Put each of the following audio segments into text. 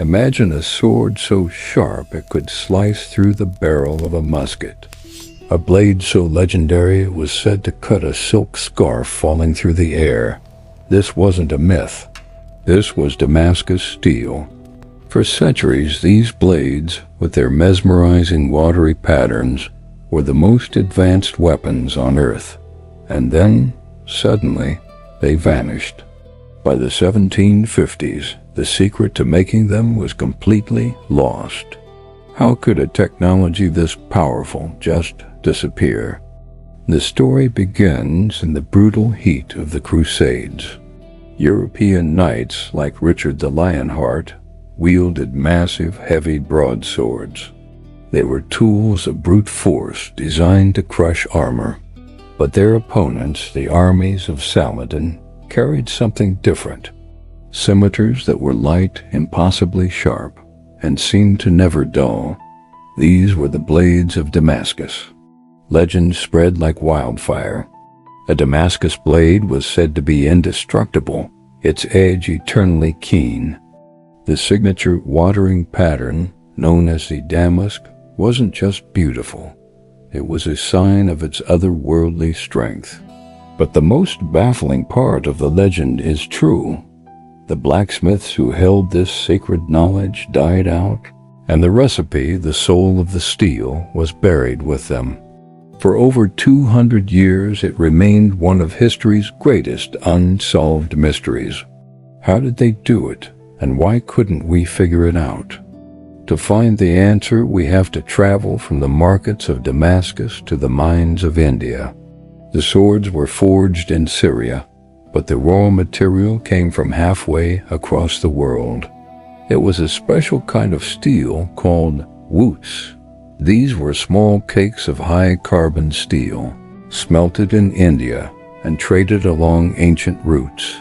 Imagine a sword so sharp it could slice through the barrel of a musket. A blade so legendary it was said to cut a silk scarf falling through the air. This wasn't a myth. This was Damascus steel. For centuries, these blades, with their mesmerizing watery patterns, were the most advanced weapons on Earth. And then, suddenly, they vanished. By the 1750s, the secret to making them was completely lost. How could a technology this powerful just disappear? The story begins in the brutal heat of the Crusades. European knights like Richard the Lionheart wielded massive, heavy broadswords. They were tools of brute force designed to crush armor. But their opponents, the armies of Saladin, carried something different. Scimitars that were light, impossibly sharp, and seemed to never dull. These were the blades of Damascus. Legends spread like wildfire. A Damascus blade was said to be indestructible, its edge eternally keen. The signature watering pattern, known as the damask, wasn't just beautiful. It was a sign of its otherworldly strength. But the most baffling part of the legend is true. The blacksmiths who held this sacred knowledge died out, and the recipe, the soul of the steel, was buried with them. For over 200 years, it remained one of history's greatest unsolved mysteries. How did they do it, and why couldn't we figure it out? To find the answer, we have to travel from the markets of Damascus to the mines of India. The swords were forged in Syria, but the raw material came from halfway across the world. It was a special kind of steel called woots. These were small cakes of high-carbon steel, smelted in India and traded along ancient routes.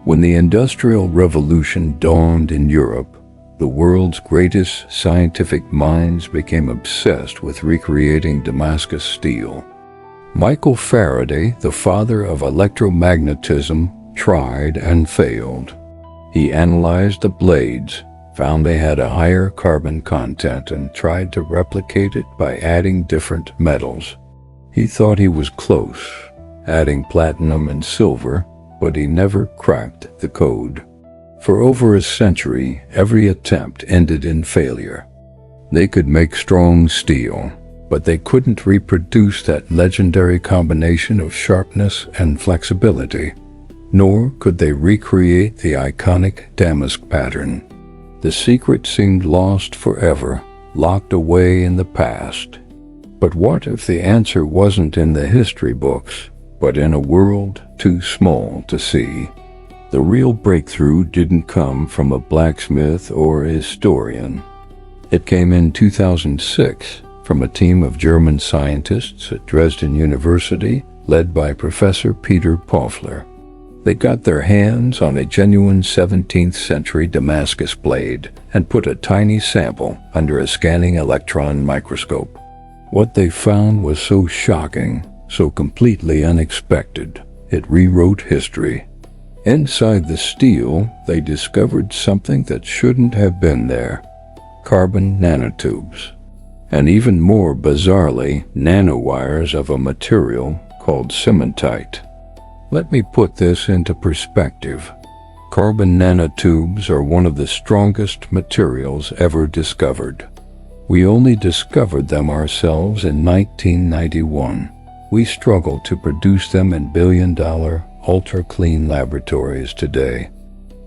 When the Industrial Revolution dawned in Europe, the world's greatest scientific minds became obsessed with recreating Damascus steel. Michael Faraday, the father of electromagnetism, tried and failed. He analyzed the blades, found they had a higher carbon content, and tried to replicate it by adding different metals. He thought he was close, adding platinum and silver, but he never cracked the code. For over a century, every attempt ended in failure. They could make strong steel, but they couldn't reproduce that legendary combination of sharpness and flexibility, nor could they recreate the iconic damask pattern. The secret seemed lost forever, locked away in the past. But what if the answer wasn't in the history books, but in a world too small to see? The real breakthrough didn't come from a blacksmith or a historian. It came in 2006 from a team of German scientists at Dresden University, led by Professor Peter Pofler. They got their hands on a genuine 17th century Damascus blade and put a tiny sample under a scanning electron microscope. What they found was so shocking, so completely unexpected, it rewrote history. Inside the steel, they discovered something that shouldn't have been there: carbon nanotubes. And even more bizarrely, nanowires of a material called cementite. Let me put this into perspective. Carbon nanotubes are one of the strongest materials ever discovered. We only discovered them ourselves in 1991. We struggle to produce them in billion-dollar, ultra-clean laboratories today.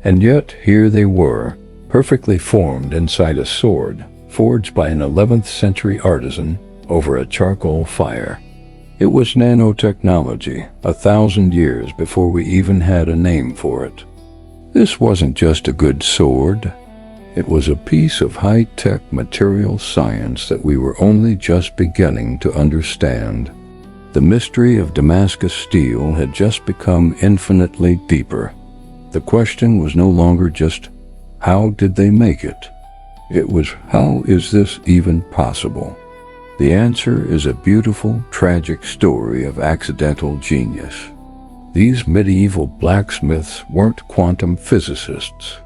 And yet, here they were, perfectly formed inside a sword, forged by an 11th century artisan over a charcoal fire. It was nanotechnology, 1,000 years before we even had a name for it. This wasn't just a good sword. It was a piece of high-tech material science that we were only just beginning to understand. The mystery of Damascus steel had just become infinitely deeper. The question was no longer just, how did they make it? It was, how is this even possible? The answer is a beautiful, tragic story of accidental genius. These medieval blacksmiths weren't quantum physicists.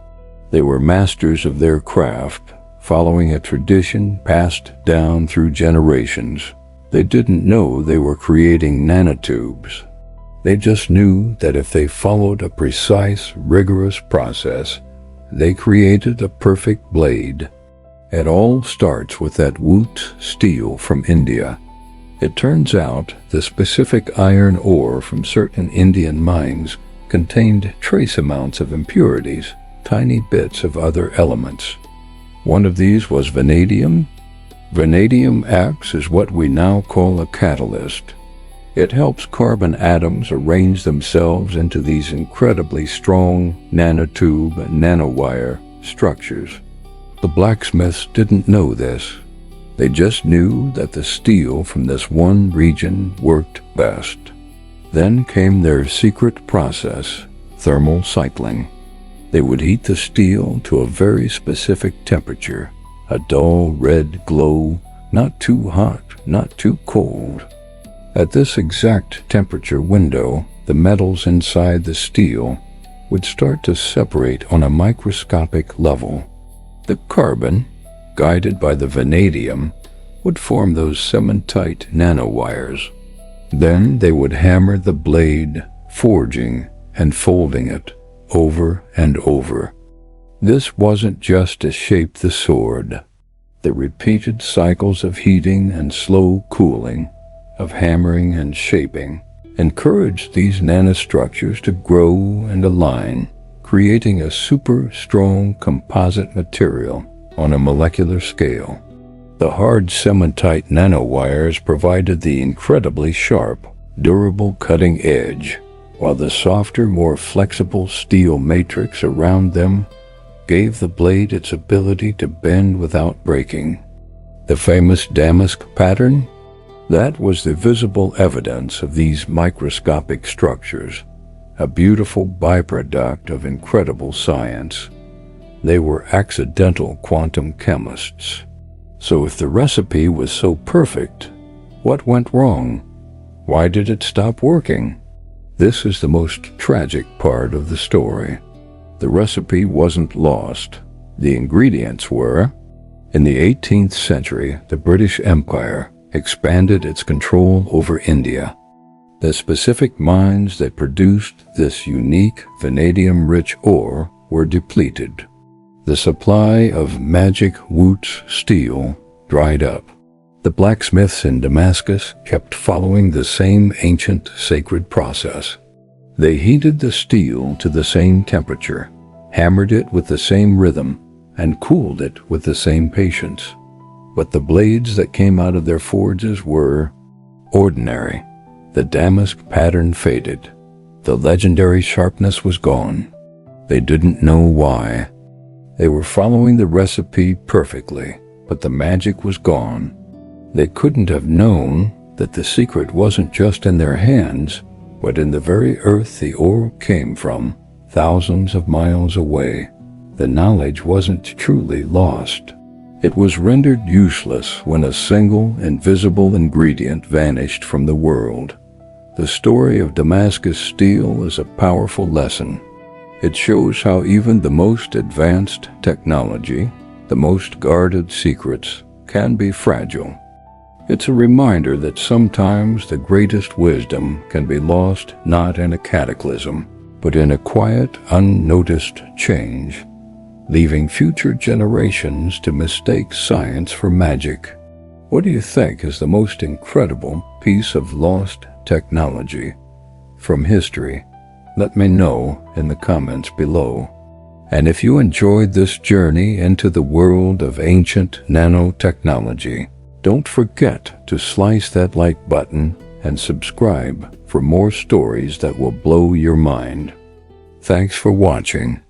They were masters of their craft, following a tradition passed down through generations. They didn't know they were creating nanotubes. They just knew that if they followed a precise, rigorous process, they created a perfect blade. It all starts with that woot steel from India. It turns out the specific iron ore from certain Indian mines contained trace amounts of impurities, tiny bits of other elements. One of these was vanadium. Vanadium acts as what we now call a catalyst. It helps carbon atoms arrange themselves into these incredibly strong nanotube and nanowire structures. The blacksmiths didn't know this. They just knew that the steel from this one region worked best. Then came their secret process, thermal cycling. They would heat the steel to a very specific temperature, a dull red glow, not too hot, not too cold. At this exact temperature window, the metals inside the steel would start to separate on a microscopic level. The carbon, guided by the vanadium, would form those cementite nanowires. Then they would hammer the blade, forging and folding it over and over. This wasn't just to shape the sword. The repeated cycles of heating and slow cooling, of hammering and shaping, encouraged these nanostructures to grow and align, creating a super strong composite material on a molecular scale. The hard cementite nanowires provided the incredibly sharp, durable cutting edge, while the softer, more flexible steel matrix around them gave the blade its ability to bend without breaking. The famous damask pattern? That was the visible evidence of these microscopic structures, a beautiful byproduct of incredible science. They were accidental quantum chemists. So if the recipe was so perfect, what went wrong? Why did it stop working? This is the most tragic part of the story. The recipe wasn't lost. The ingredients were. In the 18th century, the British Empire expanded its control over India. The specific mines that produced this unique vanadium-rich ore were depleted. The supply of magic woot steel dried up. The blacksmiths in Damascus kept following the same ancient sacred process. They heated the steel to the same temperature, hammered it with the same rhythm, and cooled it with the same patience. But the blades that came out of their forges were ordinary. The damask pattern faded. The legendary sharpness was gone. They didn't know why. They were following the recipe perfectly, but the magic was gone. They couldn't have known that the secret wasn't just in their hands, but in the very earth the ore came from, thousands of miles away. The knowledge wasn't truly lost. It was rendered useless when a single, invisible ingredient vanished from the world. The story of Damascus steel is a powerful lesson. It shows how even the most advanced technology, the most guarded secrets, can be fragile. It's a reminder that sometimes the greatest wisdom can be lost not in a cataclysm, but in a quiet, unnoticed change, leaving future generations to mistake science for magic. What do you think is the most incredible piece of lost technology from history? Let me know in the comments below. And if you enjoyed this journey into the world of ancient nanotechnology, don't forget to slice that like button and subscribe for more stories that will blow your mind. Thanks for watching.